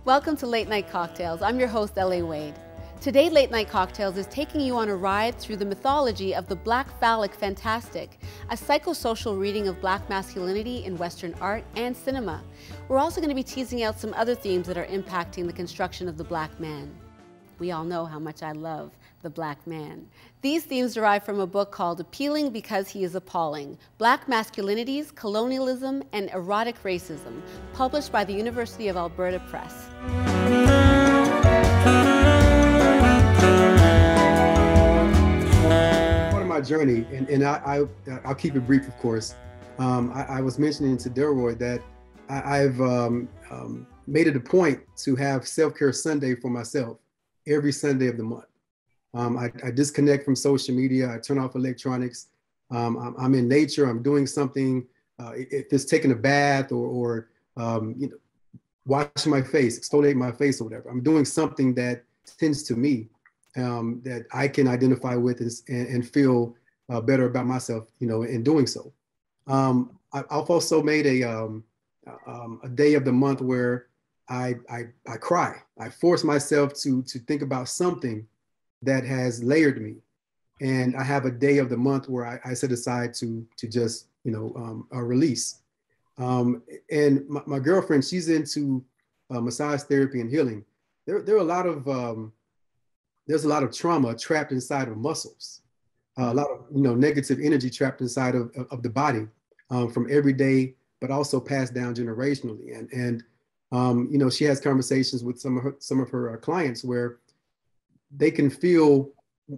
Welcome to Late Night Cocktails. I'm your host, L.A. Wade. Today, Late Night Cocktails is taking you on a ride through the mythology of the Black Phallic Fantastic, a psychosocial reading of Black masculinity in Western art and cinema. We're also going to be teasing out some other themes that are impacting the construction of the Black man. We all know how much I love the Black man. These themes derive from a book called Appealing Because He is Appalling, Black Masculinities, Colonialism, and Erotic Racism, published by the University of Alberta Press. Part of my journey, and I'll keep it brief, of course. I was mentioning to Delroy that I've made it a point to have self-care Sunday for myself every Sunday of the month. I disconnect from social media. I turn off electronics. I'm in nature. I'm doing something. If it's taking a bath or washing my face, exfoliating my face or whatever, I'm doing something that tends to me, that I can identify with and feel better about myself, in doing so. I've also made a day of the month where I cry. I force myself to think about something that has layered me. And I have a day of the month where I set aside to just, release. And my girlfriend, she's into massage therapy and healing. There are a lot of, there's a lot of trauma trapped inside of muscles. A lot of, negative energy trapped inside of the body from every day, but also passed down generationally. And she has conversations with some of her clients where they can feel,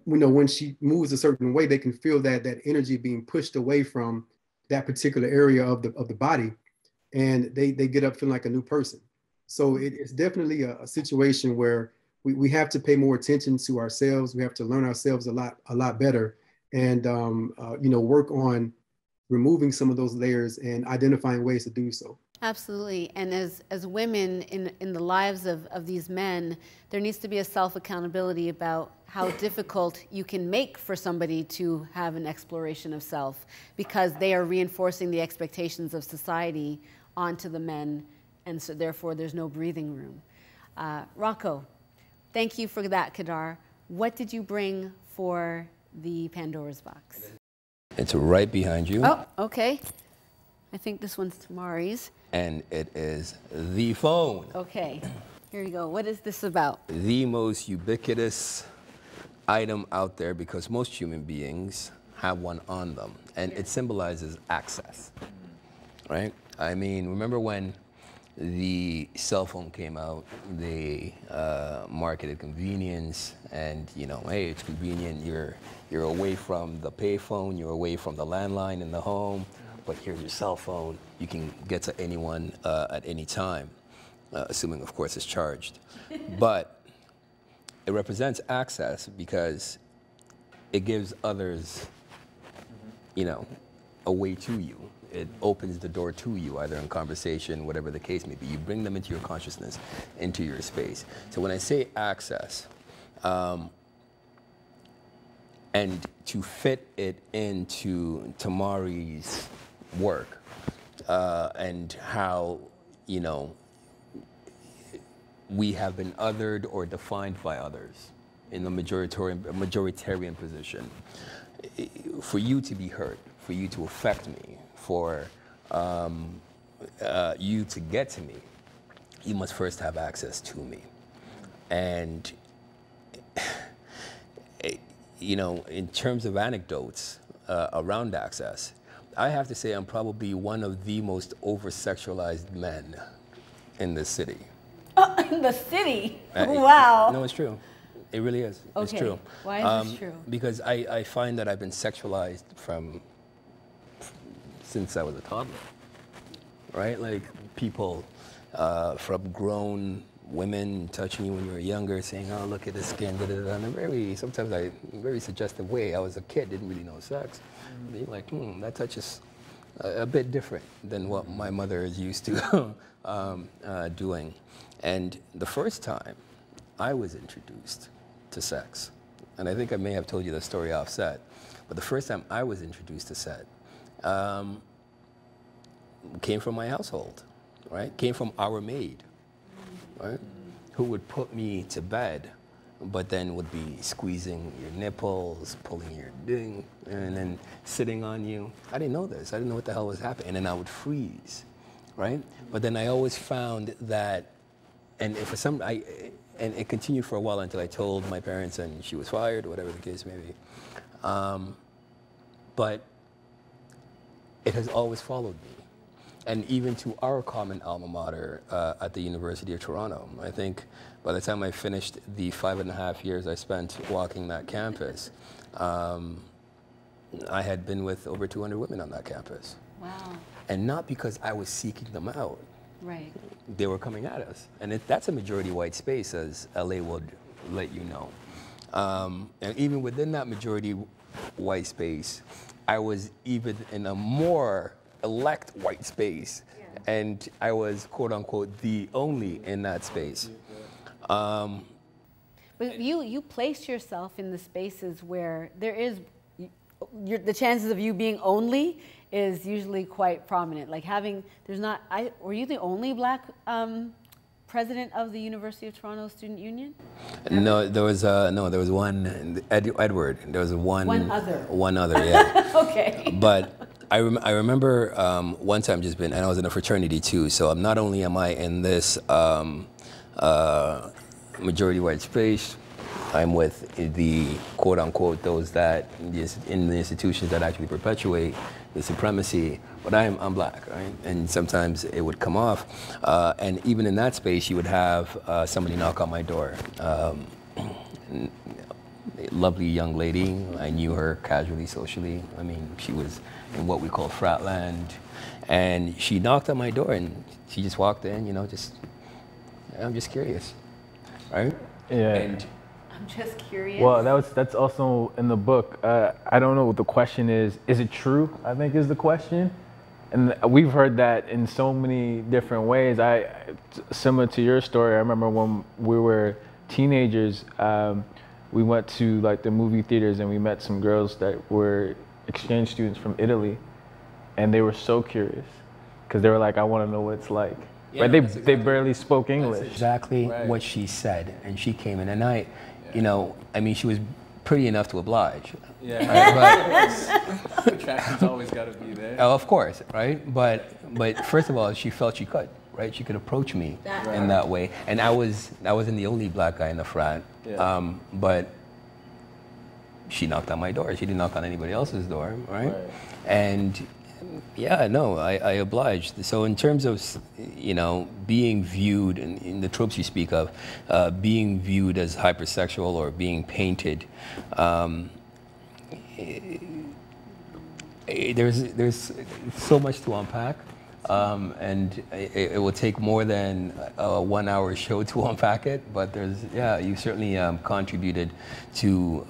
when she moves a certain way, they can feel that energy being pushed away from that particular area of the body, and they get up feeling like a new person. So it's definitely a situation where we have to pay more attention to ourselves. We have to learn ourselves a lot better, and work on removing some of those layers and identifying ways to do so. Absolutely. And as women in the lives of these men, there needs to be a self-accountability about how difficult you can make for somebody to have an exploration of self, because they are reinforcing the expectations of society onto the men, and so therefore there's no breathing room. Rocco, thank you for that, Kadar. What did you bring for the Pandora's box? It's right behind you. Oh, okay. I think this one's Tamari's. And it is the phone. Okay, here you go. What is this about? The most ubiquitous item out there, because most human beings have one on them, and it symbolizes access, right? I mean, remember when the cell phone came out, they marketed convenience, and hey, it's convenient. You're away from the payphone, you're away from the landline in the home, but here's your cell phone. You can get to anyone at any time, assuming, of course, it's charged. But it represents access because it gives others, a way to you. It opens the door to you, either in conversation, whatever the case may be. You bring them into your consciousness, into your space. So when I say access, and to fit it into Tamari's work, and how, we have been othered or defined by others in the majoritarian position. For you to be heard, for you to affect me, for you to get to me, you must first have access to me. And in terms of anecdotes around access, I have to say I'm probably one of the most over-sexualized men in the city. Oh, in the city? Wow. No, it's true. It really is. Okay. It's true. Why is this true? Because I find that I've been sexualized since I was a toddler, right? Like people from grown women touching you when you were younger, saying, "Oh, look at the skin," in a sometimes very suggestive way. I was a kid, didn't really know sex. You're like, that touch is a bit different than what my mother is used to doing. And the first time I was introduced to sex, and I think I may have told you the story offset, but the first time I was introduced to sex came from my household, right? Came from our maid. right? Who would put me to bed, but then would be squeezing your nipples, pulling your ding, and then sitting on you. I didn't know this. I didn't know what the hell was happening. And then I would freeze, right? But then I always found that, and for some, and it continued for a while until I told my parents and she was fired, or whatever the case may be. But it has always followed me. And even to our common alma mater at the University of Toronto. I think by the time I finished the 5.5 years I spent walking that campus, I had been with over 200 women on that campus. Wow. And not because I was seeking them out. Right. They were coming at us. And that's a majority white space, as LA would let you know. And even within that majority white space, I was even in a more elect white space, and I was quote unquote the only in that space. But you place yourself in the spaces where there is, the chances of you being only is usually quite prominent. Like were you the only black president of the University of Toronto Student Union? No, there was one, Edward. There was one other. One other, yeah. Okay. But I remember one time just and I was in a fraternity too, so not only am I in this majority white space, I'm with the quote unquote those that in the institutions that actually perpetuate the supremacy, but I'm black, right? And sometimes it would come off, and even in that space you would have somebody knock on my door. A lovely young lady, I knew her casually, socially. I mean, she was in what we call fratland, and she knocked on my door and she just walked in, I'm just curious, right? Yeah. I'm just curious. Well, that's also in the book. I don't know what the question is. Is it true? I think is the question. And we've heard that in so many different ways. Similar to your story, I remember when we were teenagers, we went to like the movie theaters and we met some girls that were exchange students from Italy, and they were so curious because they were like, I want to know what it's like. Yeah, right? They barely spoke English. That's exactly what she said, and she came in, and I mean, she was pretty enough to oblige. Yeah, right? attraction's always got to be there. Oh, of course, right? But first of all, she felt she could, right? She could approach me in that way, and I wasn't the only black guy in the frat. Yeah. But she knocked on my door. She didn't knock on anybody else's door, right? And yeah, no, I obliged. So in terms of, being viewed in the tropes you speak of, being viewed as hypersexual or being painted, there's so much to unpack, and it will take more than a 1 hour show to unpack it. But you certainly contributed to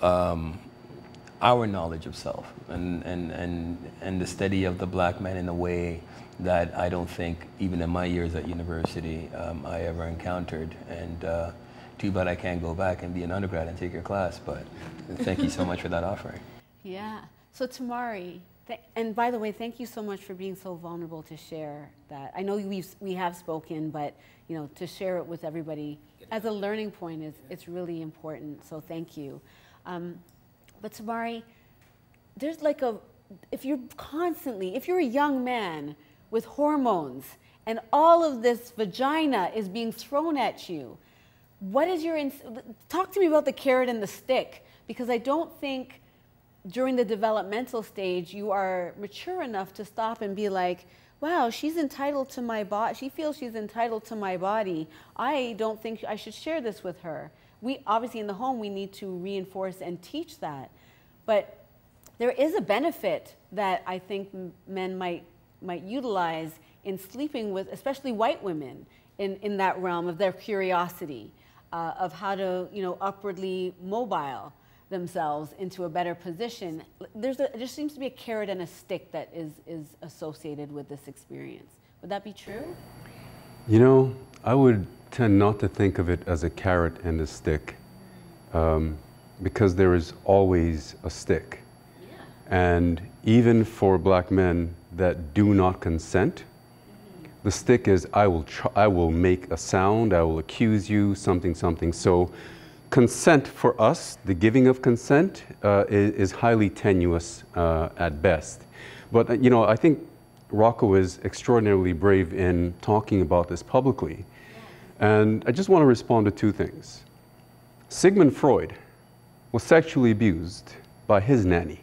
our knowledge of self and the study of the black man in a way that I don't think, even in my years at university, I ever encountered. And too bad I can't go back and be an undergrad and take your class, but thank you so much for that offering. Yeah. So Tamari, and by the way, thank you so much for being so vulnerable to share that. I know we have spoken, but to share it with everybody as a learning point it's really important. So thank you. But Tamari, there's if you're a young man with hormones and all of this vagina is being thrown at you, what is talk to me about the carrot and the stick, because I don't think during the developmental stage you are mature enough to stop and be like, wow, she's entitled to my body. She feels she's entitled to my body. I don't think I should share this with her. We obviously in the home we need to reinforce and teach that, but there is a benefit that I think men might utilize in sleeping with, especially white women, in that realm of their curiosity, of how to upwardly mobile themselves into a better position. There seems to be a carrot and a stick that is associated with this experience. Would that be true? I would tend not to think of it as a carrot and a stick, because there is always a stick. Yeah. And even for black men that do not consent, The stick is I will make a sound, I will accuse you, something, something. So consent for us, the giving of consent, is highly tenuous at best. But you know, I think Rocco is extraordinarily brave in talking about this publicly. And I just want to respond to two things. Sigmund Freud was sexually abused by his nanny.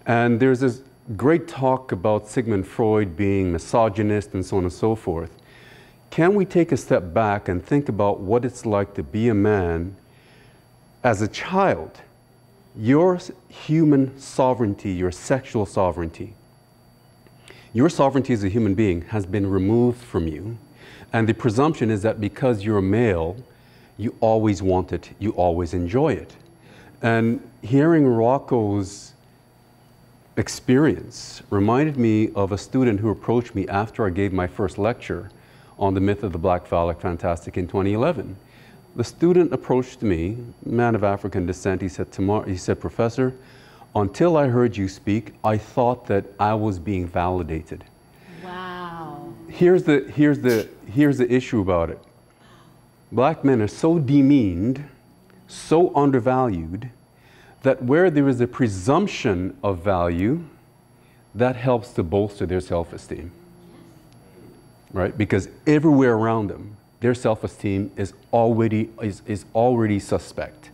And there's this great talk about Sigmund Freud being misogynist and so on and so forth. Can we take a step back and think about what it's like to be a man as a child? Your human sovereignty, your sexual sovereignty, your sovereignty as a human being has been removed from you. And the presumption is that because you're a male, you always want it, you always enjoy it. And hearing Rocco's experience reminded me of a student who approached me after I gave my first lecture on the myth of the Black Phallic Fantastic in 2011. The student approached me, man of African descent. He said, Professor, until I heard you speak, I thought that I was being validated. Wow. Here's the issue about it. Black men are so demeaned, so undervalued, that where there is a presumption of value, that helps to bolster their self-esteem, right? Because everywhere around them, their self-esteem is already suspect,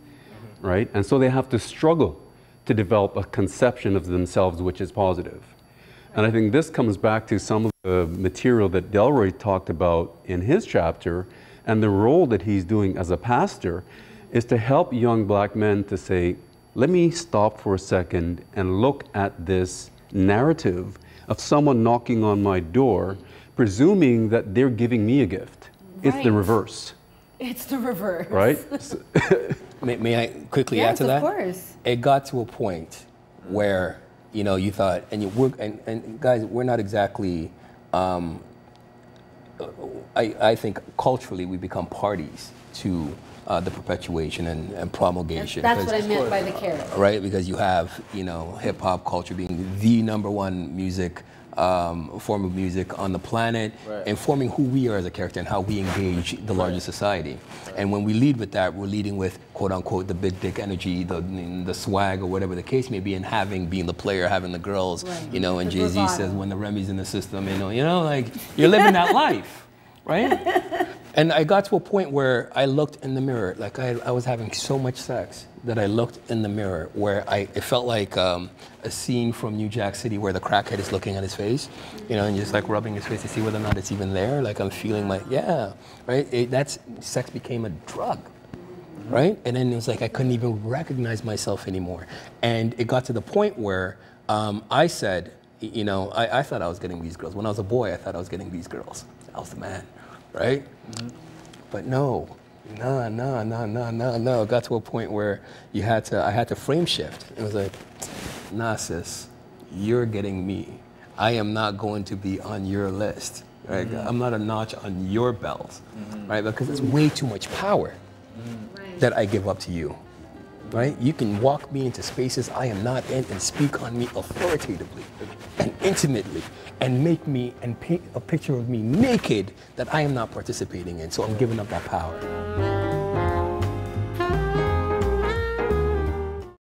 right? And so they have to struggle to develop a conception of themselves which is positive. And I think this comes back to some of the material that Delroy talked about in his chapter, and the role that he's doing as a pastor is to help young black men to say, let me stop for a second and look at this narrative of someone knocking on my door, presuming that they're giving me a gift. Right. It's the reverse. It's the reverse. Right? May I quickly add to that? Yes, of course. It got to a point where, you know, you thought, and guys, we're not exactly, I think culturally we become parties to the perpetuation and promulgation. That's what I meant by the carrot. Right, because you have, you know, hip hop culture being the #1 music, form of music on the planet, right, informing who we are as a character and how we engage the larger society. Right. And when we lead with that, we're leading with quote unquote the big dick energy, the swag or whatever the case may be, and being the player, having the girls, right, you know, and Jay-Z says when the Remy's in the system, you know, like you're living that life, right? And I got to a point where I looked in the mirror, like I was having so much sex that I looked in the mirror where it felt like a scene from New Jack City where the crackhead is looking at his face, you know, and just like rubbing his face to see whether or not it's even there. Like I'm feeling like, yeah, right? Sex became a drug, right? And then it was like I couldn't even recognize myself anymore. And it got to the point where I said, you know, I thought I was getting these girls. When I was a boy, I thought I was getting these girls. I was the man. Right? Mm-hmm. But no. It got to a point where I had to frame shift. It was like, nah, sis, you're getting me. I am not going to be on your list. Right? Mm-hmm. I'm not a notch on your belt. Mm-hmm. Right? Because it's way too much power that I give up to you. Right? You can walk me into spaces I am not in and speak on me authoritatively and intimately and make me and paint a picture of me naked that I am not participating in. So I'm giving up that power.